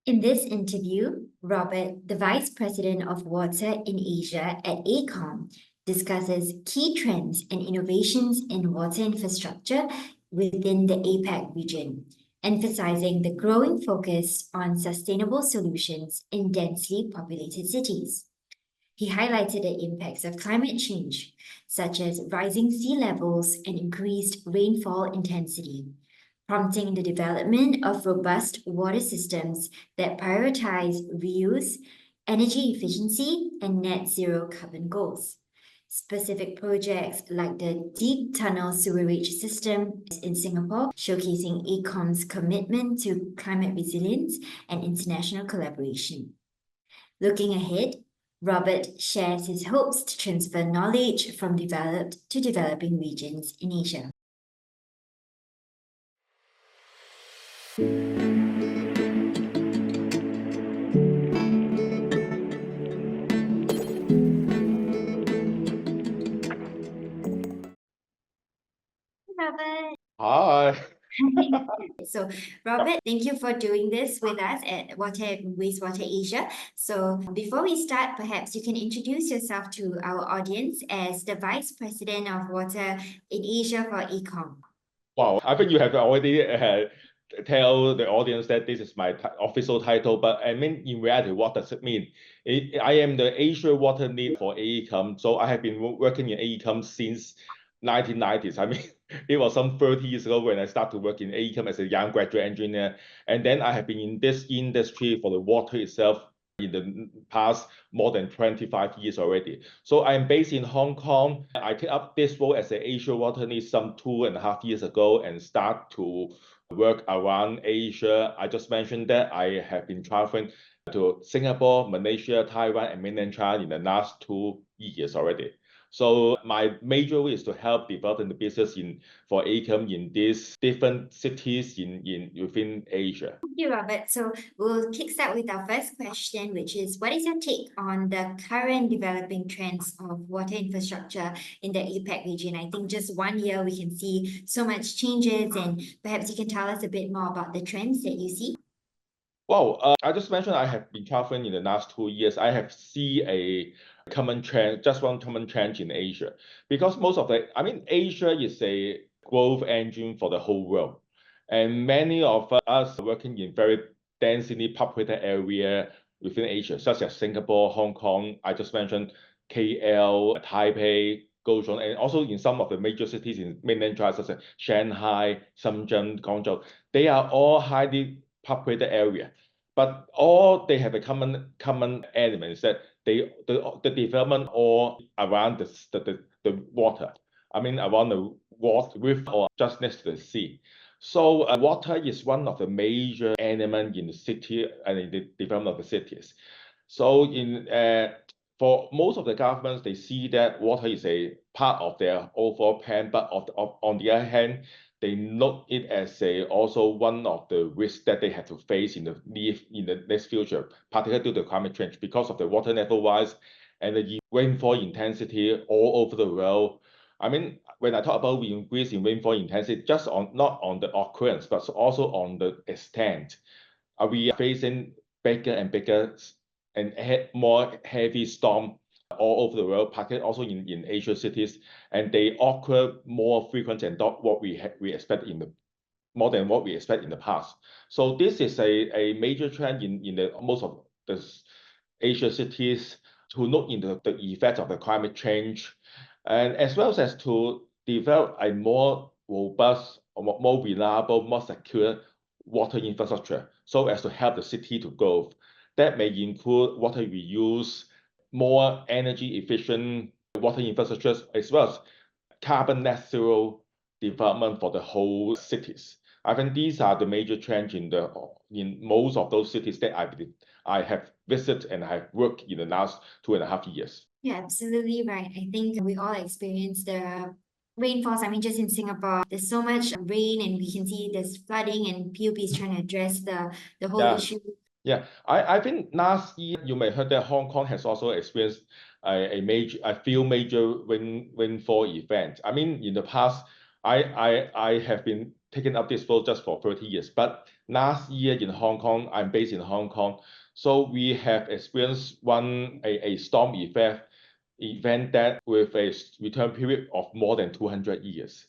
In this interview, Robert, the Vice President of Water in Asia at AECOM, discusses key trends and innovations in water infrastructure within the APAC region, emphasizing the growing focus on sustainable solutions in densely populated cities. He highlighted the impacts of climate change, such as rising sea levels and increased rainfall intensity, prompting the development of robust water systems that prioritize reuse, energy efficiency, and net zero carbon goals. Specific projects like the Deep Tunnel Sewerage System in Singapore, showcasing AECOM's commitment to climate resilience and international collaboration. Looking ahead, Robert shares his hopes to transfer knowledge from developed to developing regions in Asia. Robert. Hi. So, Robert, thank you for doing this with us at Water and Wastewater Asia. So, before we start, perhaps you can introduce yourself to our audience as the Vice President of Water in Asia for AECOM. Wow, I think you have already tell the audience that this is my official title, but I mean, in reality, what does it mean? I am the Asia Water Lead for AECOM, so I have been working in AECOM since 1990s. I mean, it was some 30 years ago when I started to work in AECOM as a young graduate engineer, and then I have been in this industry for the water itself in the past more than 25 years already. So I'm based in Hong Kong. I took up this role as an Asia Water Lead some 2.5 years ago and start to work around Asia. I just mentioned that I have been traveling to Singapore, Malaysia, Taiwan, and mainland China in the last 2 years already. So my major role is to help developing the business for AECOM in these different cities within Asia. Thank you, Robert. So we'll kickstart with our first question, which is, what is your take on the current developing trends of water infrastructure in the APAC region? I think just 1 year we can see so much changes, and perhaps you can tell us a bit more about the trends that you see. Well, I just mentioned I have been traveling in the last 2 years. I have seen a common trend, just one common trend in Asia, because Asia is a growth engine for the whole world. And many of us are working in very densely populated area within Asia, such as Singapore, Hong Kong, I just mentioned KL, Taipei, Kaohsiung, and also in some of the major cities in mainland China, such as Shanghai, Shenzhen, Guangzhou. They are all highly populated area, but all they have a common element is that the development all around the water. I mean, around the water river or just next to the sea. So water is one of the major elements in the city and in the development of the cities. So for most of the governments, they see that water is a part of their overall plan, but on the other hand, they note it as also one of the risks that they have to face in the next future, particularly due to climate change, because of the water level rise and the rainfall intensity all over the world. I mean, when I talk about increase in rainfall intensity, not on the occurrence, but also on the extent. We are facing bigger and bigger and more heavy storm all over the world, particularly also in Asian cities, and they occur more frequent than what we expect more than what we expect in the past. So this is a major trend in most of the Asian cities to note into the effects of the climate change, and as well as to develop a more robust, more reliable, more secure water infrastructure, so as to help the city to grow. That may include water reuse, more energy efficient water infrastructures, as well as carbon net zero development for the whole cities. I think these are the major trends in most of those cities that I have visited and I have worked in the last 2.5 years. Yeah, absolutely right. I think we all experience the rainfalls. I mean, just in Singapore, there's so much rain, and we can see there's flooding, and PUB is trying to address the whole issue. Yeah, I think last year you may heard that Hong Kong has also experienced a few major rainfall events. I mean, in the past, I have been taking up this role just for 30 years, but last year in Hong Kong, I'm based in Hong Kong, so we have experienced a storm event that with a return period of more than 200 years.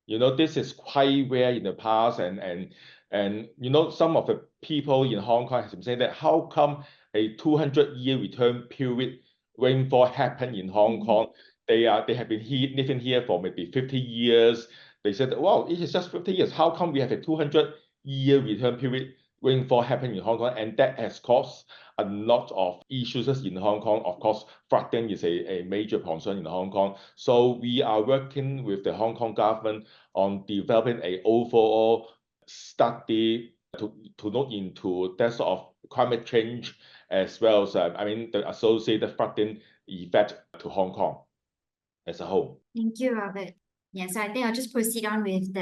This is quite rare in the past, and some of the people in Hong Kong have been saying that how come a 200-year return period rainfall happened in Hong Kong? They have been living here for maybe 50 years. They said, wow, it is just 50 years. How come we have a 200-year return period rainfall happen in Hong Kong? And that has caused a lot of issues in Hong Kong. Of course, flooding is a major concern in Hong Kong. So we are working with the Hong Kong government on developing an overall study to look into that sort of climate change, as well as the associated flooding effect to Hong Kong as a whole. Thank you, Robert. Yeah, so I think I'll just proceed on with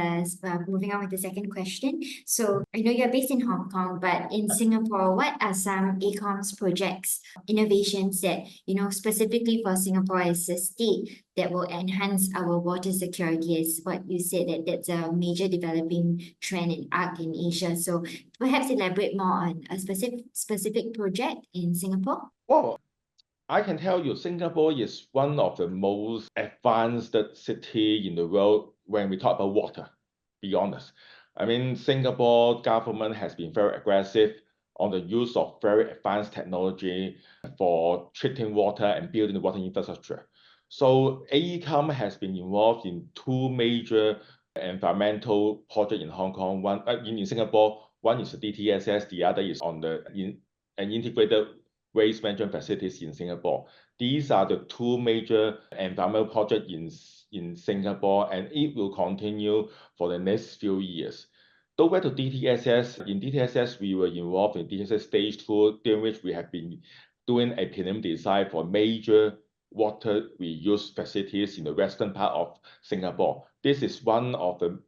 moving on with the second question. So I know you're based in Hong Kong, but in Singapore, what are some AECOM's projects, innovations that, specifically for Singapore as a state, that will enhance our water security, as what you said, that's a major developing trend in ARC in Asia. So perhaps elaborate more on a specific project in Singapore. Well, I can tell you, Singapore is one of the most advanced city in the world when we talk about water, be honest. Singapore government has been very aggressive on the use of very advanced technology for treating water and building the water infrastructure. So AECOM has been involved in two major environmental projects in Hong Kong. One in Singapore, one is the DTSS, the other is on an integrated waste management facilities in Singapore. These are the two major environmental projects in Singapore, and it will continue for the next few years. Go back to DTSS. In DTSS, we were involved in DTSS Stage 2, during which we have been doing a preliminary design for major water reuse facilities in the western part of Singapore. This is one of the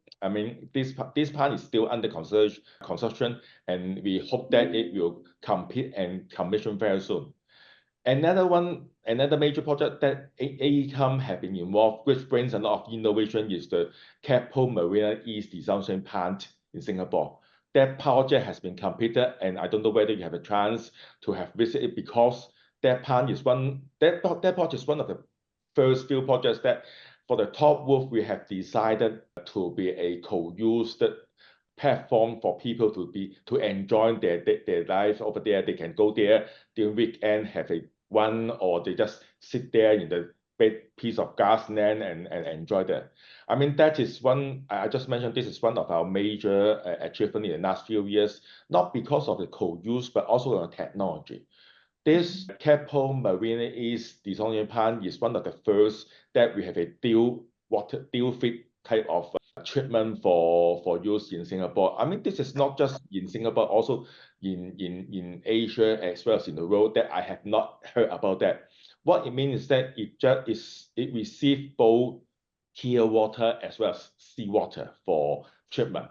this part is still under construction, and we hope that it will complete and commission very soon. Another major project that AECOM have been involved, which brings a lot of innovation, is the Keppel Marina East desalination plant in Singapore. That project has been completed, and I don't know whether you have a chance to have visited, because that project is one of the first few projects that, for the top roof, we have decided to be a co-used platform for people to enjoy their life over there. They can go there during weekend, have or they just sit there in the big piece of grassland and enjoy that. That is one, I just mentioned, this is one of our major achievements in the last few years, not because of the co-use, but also on technology. This Keppel Marina East desalination plant is one of the first that we have a dual feed type of treatment for use in Singapore. This is not just in Singapore, also in Asia as well as in the world, that I have not heard about that. What it means is that it receives both clear water as well as seawater for treatment.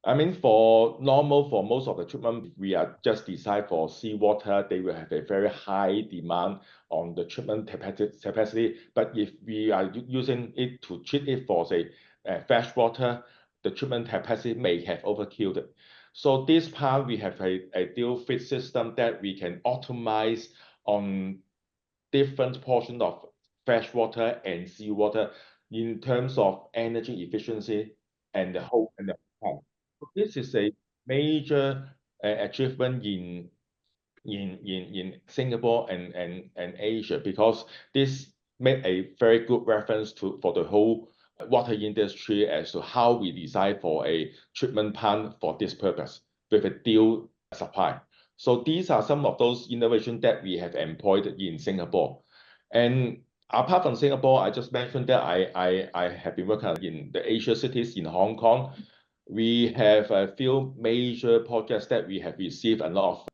For most of the treatment, we are just designed for seawater. They will have a very high demand on the treatment capacity. But if we are using it to treat it for, say, fresh water, the treatment capacity may have overkilled it. So this part, we have a dual feed system that we can optimize on different portions of fresh water and seawater in terms of energy efficiency and the whole plant. This is a major achievement in Singapore and Asia, because this made a very good reference for the whole water industry as to how we design for a treatment plant for this purpose with a dual supply. So these are some of those innovations that we have employed in Singapore. And apart from Singapore, I just mentioned that I have been working in the Asia cities in Hong Kong. We have a few major projects that we have received a lot of.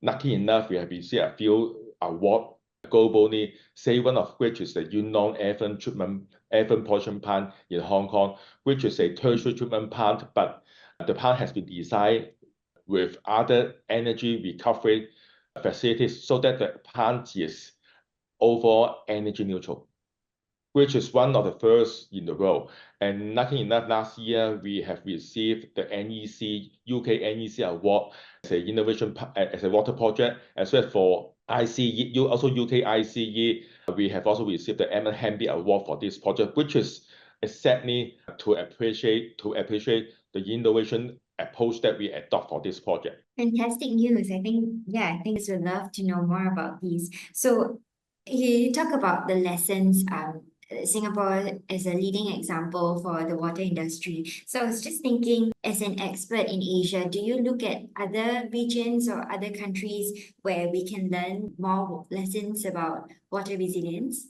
Lucky enough, we have received a few awards globally, say one of which is the Yunnan effluent pollution plant in Hong Kong, which is a tertiary treatment plant, but the plant has been designed with other energy recovery facilities so that the plant is overall energy neutral, which is one of the first in the world. And nothing enough, last year we have received the NEC, UK NEC award as a as a water project, as well as for ICE, also UK ICE. We have also received the Emma Hamby Award for this project, which is exactly to appreciate the innovation approach that we adopt for this project. Fantastic news. I think we'd love to know more about these. So you talk about the lessons, Singapore is a leading example for the water industry. So I was just thinking, as an expert in Asia, do you look at other regions or other countries where we can learn more lessons about water resilience?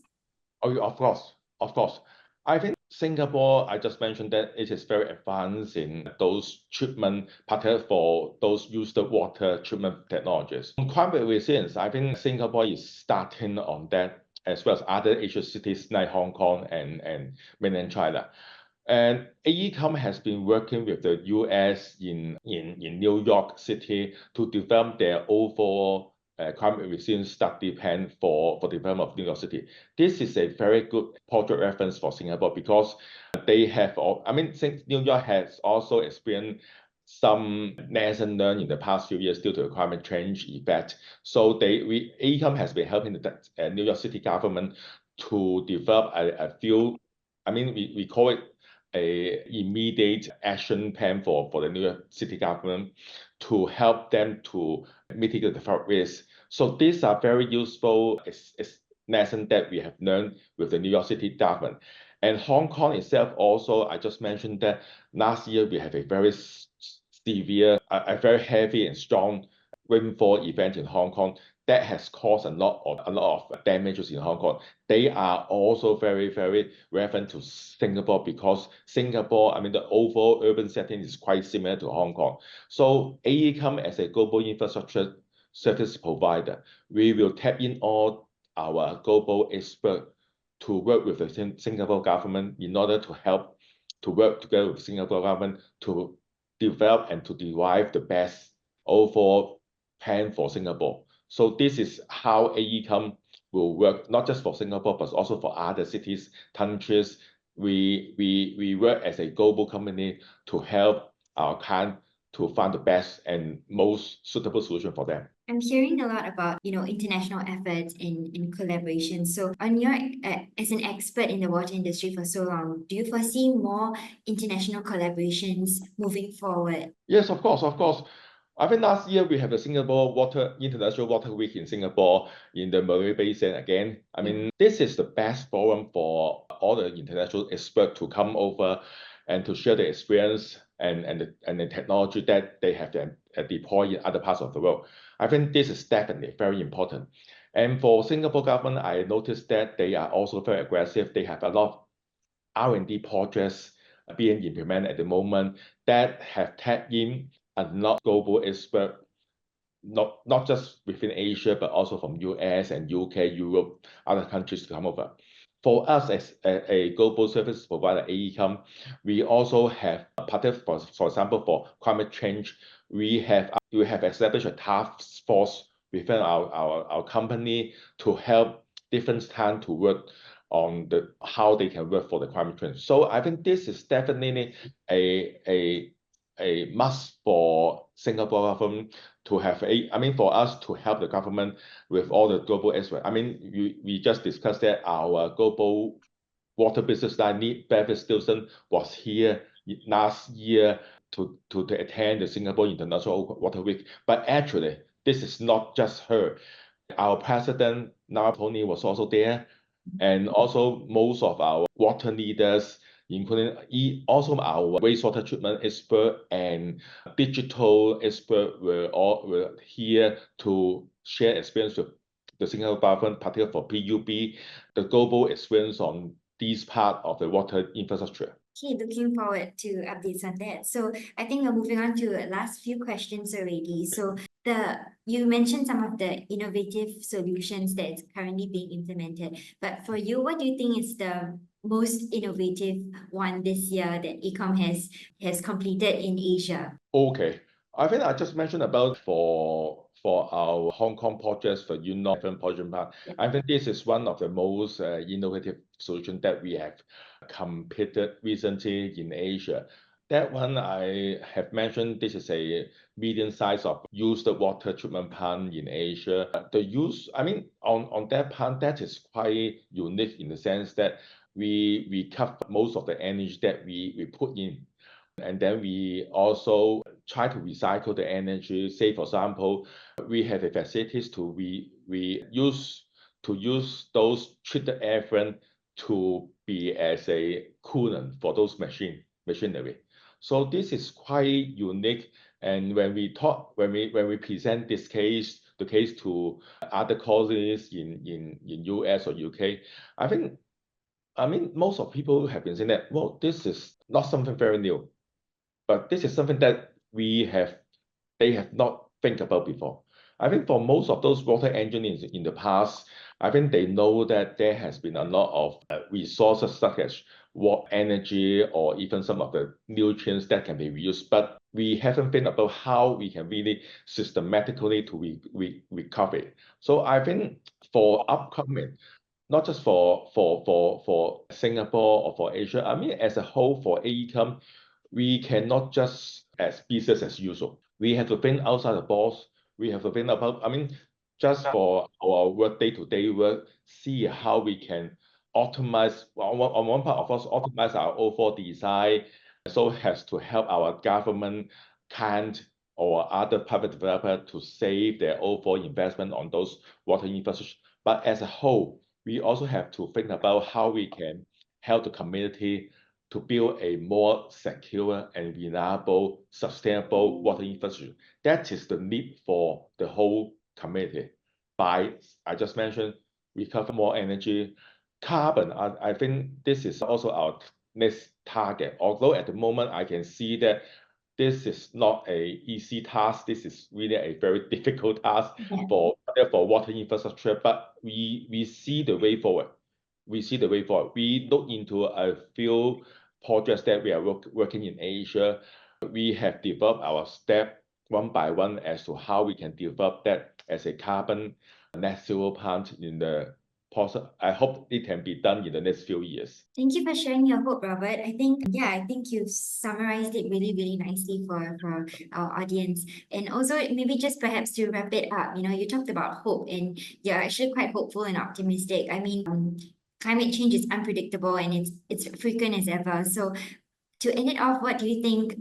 Oh, of course. I think Singapore, I just mentioned that it is very advanced in those treatment, particularly for those used water treatment technologies. On climate resilience, I think Singapore is starting on that, as well as other Asian cities like Hong Kong and mainland China. And AECOM has been working with the US in New York City to develop their overall climate resilience study plan for the development of New York City. This is a very good project reference for Singapore because they have, New York has also experienced some lesson learned in the past few years due to the climate change effect. So AECOM has been helping the New York City government to develop a few, we call it a immediate action plan for the New York City government to help them to mitigate the flood risk. So these are very useful lessons that we have learned with the New York City government. And Hong Kong itself also, I just mentioned that last year we have a very severe, a very heavy and strong rainfall event in Hong Kong that has caused a lot of damages in Hong Kong. They are also very, very relevant to Singapore because Singapore, the overall urban setting is quite similar to Hong Kong. So AECOM as a global infrastructure service provider, we will tap in all our global experts to work with the Singapore government in order to help to work together with Singapore government to develop and to derive the best overall plan for Singapore. So this is how AECOM will work, not just for Singapore, but also for other cities, countries. We work as a global company to help our client to find the best and most suitable solution for them. I'm hearing a lot about, international efforts in collaboration. So on your, as an expert in the water industry for so long, do you foresee more international collaborations moving forward? Yes, of course. I think last year we have the Singapore International Water Week in Singapore in the Murray Basin again. This is the best forum for all the international experts to come over and to share the experience and the technology that they have deployed in other parts of the world. I think this is definitely very important. And for Singapore government, I noticed that they are also very aggressive. They have a lot of R&D projects being implemented at the moment that have tapped in a lot of global experts, not just within Asia, but also from US and UK, Europe, other countries to come over. For us as a global service provider, AECOM, we also have, for example, for climate change, we have established a task force within our company to help different clients to work on how they can work for the climate change. So I think this is definitely a must for Singapore government to have for us to help the government with all the global experts. We just discussed that our global water business line, Beverly Stilson, was here last year to attend the Singapore International Water Week. But actually, this is not just her. Our president, Tony, was also there. And also most of our water leaders, including also our wastewater treatment expert and digital expert were here to share experience with the Singapore government, particularly for PUB, the global experience on this part of the water infrastructure. Okay, looking forward to updates on that. So I think we're moving on to the last few questions already. So you mentioned some of the innovative solutions that is currently being implemented. But for you, what do you think is the most innovative one this year that AECOM has completed in Asia? Okay. I think I just mentioned about for for our Hong Kong projects for Yunnan Pollution Plant. I think this is one of the most innovative solutions that we have completed recently in Asia. That one I have mentioned, this is a medium size of used water treatment plant in Asia. The use, I mean, on that plant, that is quite unique in the sense that we cover most of the energy that we put in. And then we also try to recycle the energy. Say, for example, we have the facilities to we use those treated effluent to be as a coolant for those machinery. So this is quite unique. And when we present this case, the case to other colleagues in US or UK, I mean, most of people have been saying that, well, this is not something very new, but this is something that they have not think about before. I think for most of those water engineers in the past, I think they know that there has been a lot of resources such as water energy or even some of the nutrients that can be reused, but we haven't think about how we can really systematically to recover it. So I think for upcoming, not just for Singapore or for Asia, I mean, as a whole for AECOM, we cannot just as business as usual. We have to think outside the box. We have to think about, I mean, just for our work, day-to-day work, see how we can optimize, on one part of us, optimize our overall design, so has to help our government, client, or other private developer to save their overall investment on those water infrastructure. But as a whole, we also have to think about how we can help the community to build a more secure and reliable, sustainable water infrastructure. That is the need for the whole community. By, I just mentioned, recover more energy. Carbon, I think this is also our next target. Although at the moment I can see that this is not an easy task. This is really a very difficult task for water infrastructure, but we see the way forward. We see the way forward. We look into a few projects that we are working in Asia. We have developed our step one by one as to how we can develop that as a carbon net zero plant in the process. I hope it can be done in the next few years. Thank you for sharing your hope, Robert. I think you've summarized it really, really nicely for our audience. And also maybe just perhaps to wrap it up, you talked about hope and you're actually quite hopeful and optimistic. I mean, climate change is unpredictable and it's frequent as ever. So to end it off, what do you think,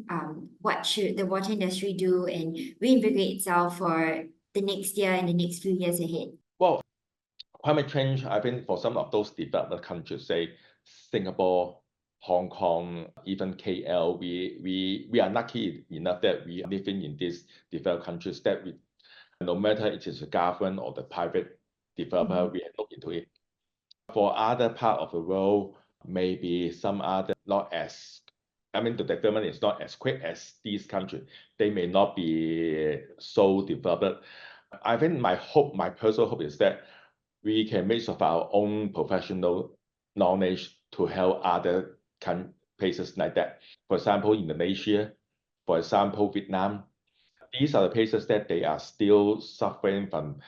what should the water industry do and reinvigorate itself for the next year and the next few years ahead? Well, climate change, I think for some of those developed countries, say Singapore, Hong Kong, even KL, we are lucky enough that we are living in these developed countries that no matter it is the government or the private developer, we have looked into it. For other part of the world, maybe some other not as, I mean, the development is not as quick as these countries. They may not be so developed. I think my personal hope is that we can make use of our own professional knowledge to help other places like that. For example, Indonesia, for example, Vietnam. These are the places that they are still suffering from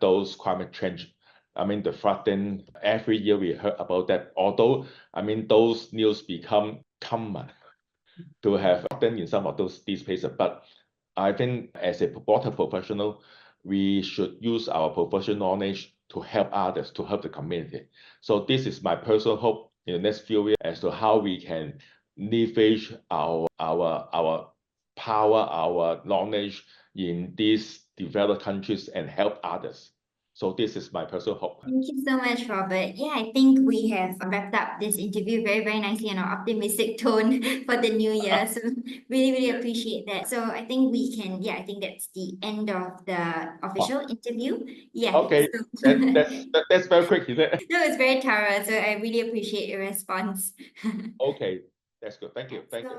those climate change. I mean, the flooding, every year we heard about that. Although, I mean, those news become common to have flooding in some of these places. But I think as a water professional, we should use our professional knowledge to help others, to help the community. So this is my personal hope in the next few years as to how we can leverage our power, our knowledge in these developed countries and help others. So this is my personal hope. Thank you so much, Robert. Yeah, I think we have wrapped up this interview very, very nicely on an optimistic tone for the new year. So really, really appreciate that. So I think we can, I think that's the end of the official interview. Yeah. Okay, so that's very quick, is it? No, it's very thorough. So I really appreciate your response. Okay, that's good. Thank you. Thank you.